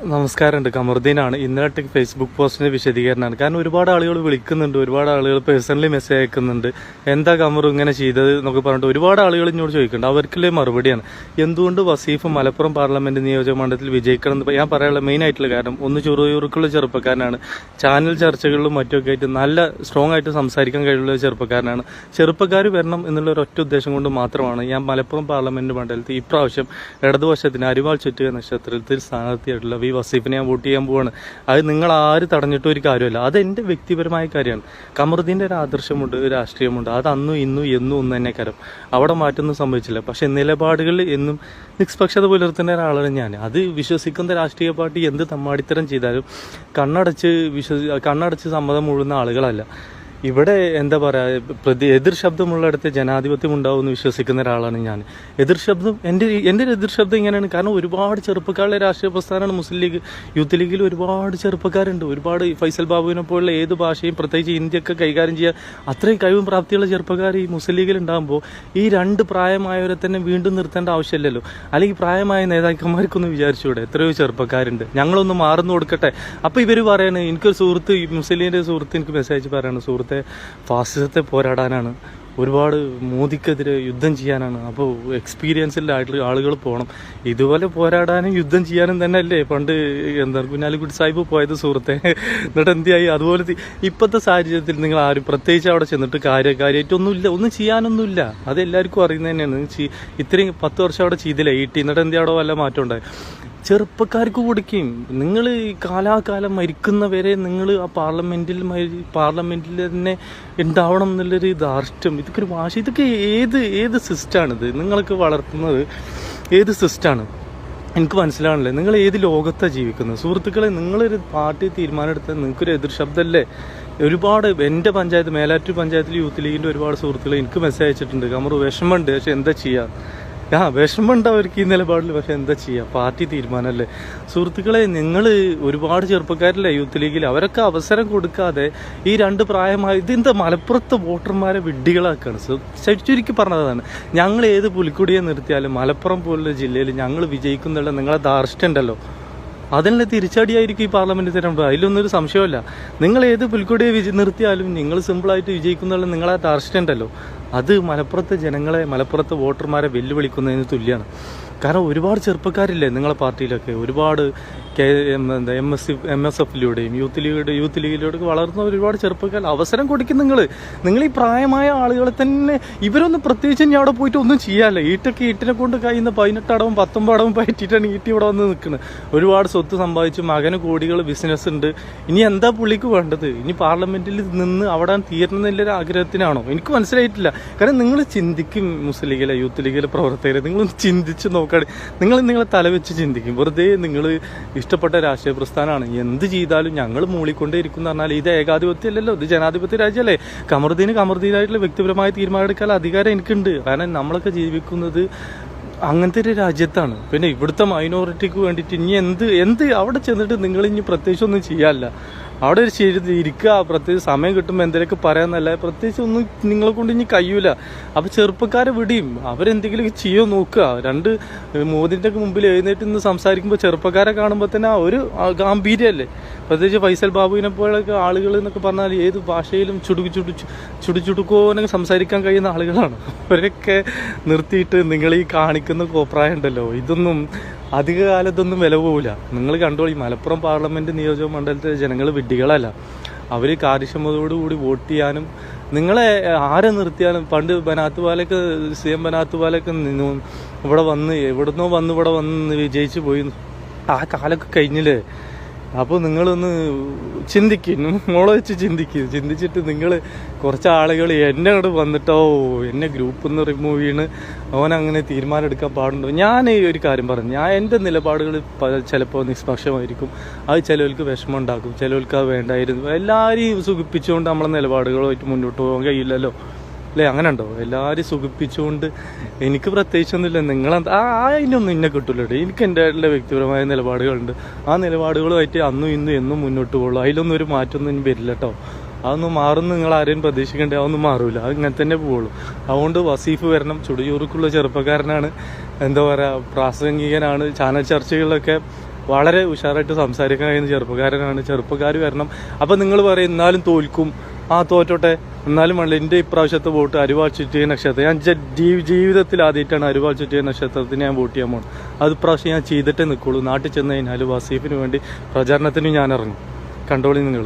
നമസ്കാരമുണ്ട്. കമറുദ്ദീനാണ്. ഇന്നലെ ഫേസ്ബുക്ക് പോസ്റ്റിന്റെ വിശദീകരണമാണ്. കാരണം ഒരുപാട് ആളുകൾ വിളിക്കുന്നുണ്ട്, ഒരുപാട് ആളുകൾ പേഴ്സണലി മെസ്സേജ് അയക്കുന്നുണ്ട്. എന്താ കമറു ഇങ്ങനെ ചെയ്തത് എന്നൊക്കെ പറഞ്ഞിട്ട് ഒരുപാട് ആളുകൾ ഇങ്ങോട്ട് ചോദിക്കുന്നുണ്ട്. അവർക്കുള്ള മറുപടിയാണ് എന്തുകൊണ്ട് വസീഫ് മലപ്പുറം പാർലമെന്റ് നിയോജക മണ്ഡലത്തിൽ വിജയിക്കണം എന്ന് ഞാൻ പറയാനുള്ള മെയിൻ ആയിട്ടുള്ള കാരണം, ഒന്ന് ചുറുചുറുക്കുള്ള ചെറുപ്പക്കാരനാണ്, ചാനൽ ചർച്ചകളിലും മറ്റൊക്കെ ആയിട്ട് നല്ല സ്ട്രോങ് ആയിട്ട് സംസാരിക്കാൻ കഴിയുള്ള ചെറുപ്പക്കാരനാണ്. ചെറുപ്പക്കാർ വരണം എന്നുള്ള ഒരു ഒറ്റ ഉദ്ദേശം കൊണ്ട് മാത്രമാണ് ഞാൻ മലപ്പുറം പാർലമെന്റ് മണ്ഡലത്തിൽ ഇപ്രാവശ്യം ഇടതുവശത്തിന് അരിവാൾ ചുറ്റുക നക്ഷത്രത്തിൽ സ്ഥാനാർത്ഥിയായിട്ടുള്ള വസീഫിനെ ഞാൻ വോട്ട് ചെയ്യാൻ പോവാണ്. അത് നിങ്ങൾ ആര് തടഞ്ഞിട്ടും ഒരു കാര്യമല്ല. അത് എൻ്റെ വ്യക്തിപരമായ കാര്യമാണ്. കമറുദ്ദീൻ്റെ ഒരു ആദർശമുണ്ട്, ഒരു രാഷ്ട്രീയമുണ്ട്. അത് അന്നും ഇന്നും എന്നും ഒന്ന് തന്നെ കരം. അവിടെ മാറ്റൊന്നും സംഭവിച്ചില്ല. പക്ഷെ നിലപാടുകളിൽ എന്നും നിഷ്പക്ഷത പുലർത്തുന്ന ഒരാളാണ് ഞാൻ. അത് വിശ്വസിക്കുന്ന രാഷ്ട്രീയ പാർട്ടി എന്ത് തമ്മാടിത്തരം ചെയ്താലും കണ്ണടച്ച് സമ്മതം മുഴുന്ന ആളുകളല്ല. ഇവിടെ എന്താ പറയുക, എതിർ ശബ്ദമുള്ളിടത്ത് ജനാധിപത്യം ഉണ്ടാവും എന്ന് വിശ്വസിക്കുന്ന ഒരാളാണ് ഞാൻ. എതിർ ശബ്ദം എൻ്റെ എതിർ ശബ്ദം ഇങ്ങനെയാണ്. കാരണം ഒരുപാട് ചെറുപ്പക്കാരുടെ രാഷ്ട്രീയ പ്രസ്ഥാനമാണ് മുസ്ലിം ലീഗ്. യൂത്ത് ലീഗിൽ ഒരുപാട് ചെറുപ്പക്കാരുണ്ട്. ഒരുപാട് ഫൈസൽ ബാബുവിനെ പോലുള്ള ഏത് ഭാഷയും പ്രത്യേകിച്ച് ഹിന്ദിയൊക്കെ കൈകാര്യം ചെയ്യാൻ അത്രയും കഴിവും പ്രാപ്തിയുള്ള ചെറുപ്പക്കാർ ഈ മുസ്ലിം ലീഗിൽ ഉണ്ടാകുമ്പോൾ ഈ രണ്ട് പ്രായമായവരെ തന്നെ വീണ്ടും നിർത്തേണ്ട ആവശ്യമില്ലല്ലോ. അല്ലെങ്കിൽ പ്രായമായ നേതാക്കന്മാർക്കൊന്ന് വിചാരിച്ചുകൂടെ, എത്രയോ ചെറുപ്പക്കാരുണ്ട്, ഞങ്ങളൊന്ന് മാറുന്നു കൊടുക്കട്ടെ. അപ്പോൾ ഇവർ പറയണേ, എനിക്കൊരു സുഹൃത്ത്, മുസ്ലിം ലീഗിൻ്റെ സുഹൃത്ത് എനിക്ക് മെസ്സേജ് പറയാണ്, സുഹൃത്ത് ഫാസിസത്തെ പോരാടാനാണ്, ഒരുപാട് മോദിക്കെതിരെ യുദ്ധം ചെയ്യാനാണ്. അപ്പോൾ എക്സ്പീരിയൻസിൻ്റെ ആയിട്ടുള്ള ആളുകൾ പോകണം. ഇതുപോലെ പോരാടാനും യുദ്ധം ചെയ്യാനും തന്നെ അല്ലേ പണ്ട് കുഞ്ഞാലിക്കുട്ടി സാഹിബ് പോയത് സുഹൃത്തെ. എന്നിട്ട് എന്തിയായി? അതുപോലെ ഇപ്പോഴത്തെ സാഹചര്യത്തിൽ നിങ്ങൾ ആരും പ്രത്യേകിച്ച് അവിടെ ചെന്നിട്ട് കാര്യമായിട്ടൊന്നുമില്ല, ഒന്നും ചെയ്യാനൊന്നുമില്ല. അത് എല്ലാവർക്കും അറിയുന്നത് തന്നെയാണ്. ഇത്രയും 10 വർഷം അവിടെ ചെയ്തില്ല എന്നിട്ട് എന്തിയാ അവിടെ വല്ല മാറ്റം ഉണ്ടായി? ചെറുപ്പക്കാർക്ക് കൊടുക്കുകയും നിങ്ങൾ കാലാകാലം മരിക്കുന്നവരെ നിങ്ങൾ ആ പാർലമെന്റിൽ തന്നെ ഉണ്ടാവണം എന്നുള്ളൊരു ധാർഷ്ട്യം, ഇതൊക്കെ ഒരു വാശി, ഇതൊക്കെ ഏത് സിസ്റ്റമാണിത്? നിങ്ങളൊക്കെ വളർത്തുന്നത് ഏത് സിസ്റ്റമാണ്? എനിക്ക് മനസ്സിലാവണില്ലേ. നിങ്ങൾ ഏത് ലോകത്താണ് ജീവിക്കുന്നത്? സുഹൃത്തുക്കളെ, നിങ്ങളൊരു പാർട്ടി തീരുമാനം എടുത്താൽ നിങ്ങൾക്കൊരു എതിർ ശബ്ദമല്ലേ? ഒരുപാട് എൻ്റെ പഞ്ചായത്ത്, മേലാറ്റൂർ പഞ്ചായത്തിൽ യൂത്ത് ലീഗിൻ്റെ ഒരുപാട് സുഹൃത്തുക്കൾ എനിക്ക് മെസ്സേജ് അയച്ചിട്ടുണ്ട്. കമറു വിഷമമുണ്ട്, പക്ഷെ എന്താ ചെയ്യുക? വിഷമമുണ്ട് അവർക്ക് ഈ നിലപാടിൽ, പക്ഷെ എന്താ ചെയ്യുക? പാർട്ടി തീരുമാനമല്ലേ. സുഹൃത്തുക്കളെ, നിങ്ങൾ ഒരുപാട് ചെറുപ്പക്കാരില്ലേ യൂത്ത് ലീഗിൽ, അവരൊക്കെ അവസരം കൊടുക്കാതെ ഈ രണ്ട് പ്രായമായ ഇതെന്താ മലപ്പുറത്തെ വോട്ടർമാരെ വിഡ്ഢികളാക്കുകയാണ്. ചുരുക്കി പറഞ്ഞതാണ്, ഞങ്ങൾ ഏത് പുലിക്കുടിയെ നിർത്തിയാലും മലപ്പുറം പോലുള്ള ജില്ലയിൽ ഞങ്ങൾ വിജയിക്കുന്നുള്ള നിങ്ങളെ ധാർഷ്ട്യം ഉണ്ടല്ലോ, അതിനുള്ള തിരിച്ചടിയായിരിക്കും ഈ പാർലമെന്റ് തിരഞ്ഞെടുപ്പ്. അതിലൊന്നൊരു സംശയമല്ല. നിങ്ങൾ ഏത് പുൽക്കൊടിയെ നിർത്തിയാലും നിങ്ങൾ സിമ്പിളായിട്ട് വിജയിക്കുന്നുള്ള നിങ്ങളെ ധാർഷ്ട്യം ഉണ്ടല്ലോ, അത് മലപ്പുറത്തെ ജനങ്ങളെ, മലപ്പുറത്തെ വോട്ടർമാരെ വെല്ലുവിളിക്കുന്നതിന് തുല്യമാണ്. കാരണം ഒരുപാട് ചെറുപ്പക്കാരില്ലേ നിങ്ങളെ പാർട്ടിയിലൊക്കെ, ഒരുപാട് MSF-ലൂടെയും യൂത്ത് ലീഗിലൂടെയൊക്കെ വളർന്ന ഒരുപാട് ചെറുപ്പക്കാർ അവസരം കൊടുക്കും. നിങ്ങൾ ഈ പ്രായമായ ആളുകളെ തന്നെ, ഇവരൊന്നും പ്രത്യേകിച്ച് ഞാൻ അവിടെ പോയിട്ട് ഒന്നും ചെയ്യാല്ല. ഈട്ടിനെ കൊണ്ട് കഴിയുന്ന 18 അടവും 19 അടവും പറ്റിയിട്ടാണ് ഇവിടെ വന്ന് നിൽക്കുന്നത്. ഒരുപാട് സ്വത്ത് സമ്പാദിച്ചു, മകന് കോടികൾ ബിസിനസ് ഉണ്ട്. ഇനി എന്താ പുള്ളിക്ക് വേണ്ടത്? ഇനി പാർലമെന്റിൽ നിന്ന് അവിടെ തീരണമെന്നുള്ളൊരു ആഗ്രഹത്തിനാണോ? എനിക്ക് മനസ്സിലായിട്ടില്ല. കാരണം നിങ്ങൾ ചിന്തിക്കും, മുസ്ലിം ലീഗിലെ യൂത്ത് ലീഗിലെ പ്രവർത്തകരെ നിങ്ങളൊന്ന് ചിന്തിച്ച് നോക്കുക. നിങ്ങളെ തലവെച്ച് ചിന്തിക്കും. വെറുതെ നിങ്ങൾ ഇഷ്ടപ്പെട്ട രാഷ്ട്രീയ പ്രസ്ഥാനമാണ്, എന്ത് ചെയ്താലും ഞങ്ങൾ മൂളിക്കൊണ്ടേ ഇരിക്കും എന്ന് പറഞ്ഞാൽ ഇത് ഏകാധിപത്യമല്ലല്ലോ, ഇത് ജനാധിപത്യ രാജ്യമല്ലേ. കമറുദ്ദീനായിട്ടുള്ള വ്യക്തിപരമായ തീരുമാനം എടുക്കാൻ അധികാരം എനിക്കുണ്ട്. കാരണം നമ്മളൊക്കെ ജീവിക്കുന്നത് അങ്ങനത്തെ ഒരു രാജ്യത്താണ്. പിന്നെ ഇവിടുത്തെ മൈനോറിറ്റിക്ക് വേണ്ടിയിട്ട് ഇനി എന്ത് അവിടെ ചെന്നിട്ട് നിങ്ങൾ ഇനി പ്രത്യേകിച്ച് ഒന്നും ചെയ്യാല്ല. അവിടെ ഒരു ഇരിക്കുക, പ്രത്യേകിച്ച് സമയം കിട്ടുമ്പോൾ എന്തെങ്കിലുമൊക്കെ പറയാമെന്നല്ല, പ്രത്യേകിച്ച് ഒന്നും നിങ്ങളെ കൊണ്ട് ഇനി കഴിയൂല. അപ്പോൾ ചെറുപ്പക്കാരെ വിടിയും, അവരെന്തെങ്കിലും ചെയ്യോ നോക്കുക. മോദിൻ്റെ മുമ്പിൽ എഴുന്നേറ്റ് നിന്ന് സംസാരിക്കുമ്പോൾ ചെറുപ്പക്കാരെ കാണുമ്പോൾ തന്നെ ആ ഒരു ഗാംഭീര്യമല്ലേ. പ്രത്യേകിച്ച് ഫൈസൽ ബാബുവിനെ പോലൊക്കെ ആളുകൾ എന്നൊക്കെ പറഞ്ഞാൽ ഏത് ഭാഷയിലും ചുടുക്കോനൊക്കെ സംസാരിക്കാൻ കഴിയുന്ന ആളുകളാണ്. അവരൊക്കെ നിർത്തിയിട്ട് നിങ്ങൾ ഈ കാണിക്കുന്ന കോപ്രായം ഉണ്ടല്ലോ, ഇതൊന്നും അധികകാലത്തൊന്നും വില പോവില്ല. നിങ്ങൾ കണ്ടോളി, മലപ്പുറം പാർലമെന്റ് നിയോജക മണ്ഡലത്തിലെ ജനങ്ങൾ വിഡ്ഢികളല്ല. അവർ കാര്യക്ഷമതയോടുകൂടി വോട്ട് ചെയ്യാനും നിങ്ങളെ ആരെ നിർത്തിയാലും, പണ്ട് CM ബനാത്തുപാലൊക്കെ ഇവിടെ വന്ന് വിജയിച്ചു പോയി. ആ കാലമൊക്കെ കഴിഞ്ഞില്ലേ. അപ്പോൾ നിങ്ങളൊന്ന് ചിന്തിക്കും, മോളെ വെച്ച് ചിന്തിച്ചിട്ട് നിങ്ങൾ കുറച്ച് ആളുകൾ എന്നെ അവിടെ വന്നിട്ടോ എന്നെ ഗ്രൂപ്പിൽ നിന്ന് റിമൂവ് ചെയ്യണ്, അവനങ്ങനെ തീരുമാനം എടുക്കാൻ പാടുണ്ടോ? ഞാൻ ഈ ഒരു കാര്യം പറഞ്ഞു, എൻ്റെ നിലപാടുകൾ ചിലപ്പോൾ നിഷ്പക്ഷമായിരിക്കും. അത് ചിലവർക്ക് വിഷമം ഉണ്ടാക്കും, ചിലവർക്ക് അത് വേണ്ടായിരുന്നു. എല്ലാവരെയും സുഖിപ്പിച്ചുകൊണ്ട് നമ്മളെ നിലപാടുകളുമായിട്ട് മുന്നോട്ട് പോകാൻ കഴിയില്ലല്ലോ അല്ലേ? അങ്ങനെ ഉണ്ടോ? എല്ലാവരും സുഖിപ്പിച്ചുകൊണ്ട് എനിക്ക് പ്രത്യേകിച്ചൊന്നുമില്ല. അതിനൊന്നും എന്നെ കിട്ടില്ല. എനിക്ക് എൻ്റെ വ്യക്തിപരമായ നിലപാടുകളുണ്ട്. ആ നിലപാടുകളുമായിട്ട് അന്നും ഇന്നും എന്നും മുന്നോട്ട് പോകുള്ളൂ. അതിലൊന്നും ഒരു മാറ്റമൊന്നും ഇനി വരില്ല കേട്ടോ. അതൊന്നും മാറുന്നു നിങ്ങൾ ആരെയും പ്രതീക്ഷിക്കേണ്ട, അതൊന്നും മാറൂല. അത് ഇങ്ങനെ തന്നെ പോവുള്ളൂ. അതുകൊണ്ട് വസീഫ് വരണം. ചുടുചുറുക്കുള്ള ചെറുപ്പക്കാരനാണ്, എന്താ പറയുക, പ്രാസംഗികനാണ്. ചാനൽ ചർച്ചകളിലൊക്കെ വളരെ ഉഷാറായിട്ട് സംസാരിക്കാൻ കഴിയുന്ന ചെറുപ്പക്കാരനാണ്. ചെറുപ്പക്കാർ വരണം. അപ്പം നിങ്ങൾ പറയും എന്നാലും തോൽക്കും, ആ തോറ്റോട്ടെ, എന്നാലും വേണ്ട. എൻ്റെ ഇപ്രാവശ്യത്തെ വോട്ട് അരിവാൾ ചുറ്റിയ നക്ഷത്രം. ഞാൻ ജീവിതത്തിൽ ആദ്യമായിട്ടാണ് അരിവാൾ ചുറ്റിയ നക്ഷത്രത്തിന് ഞാൻ വോട്ട് ചെയ്യാൻ പോകുന്നത്. അത് ഇപ്രാവശ്യം ഞാൻ ചെയ്തിട്ടേ നിൽക്കുള്ളൂ. നാട്ടിൽ ചെന്ന് കഴിഞ്ഞാൽ വസീഫിന് വേണ്ടി പ്രചാരണത്തിന് ഞാൻ ഇറങ്ങും. കണ്ടോളി നിങ്ങൾ.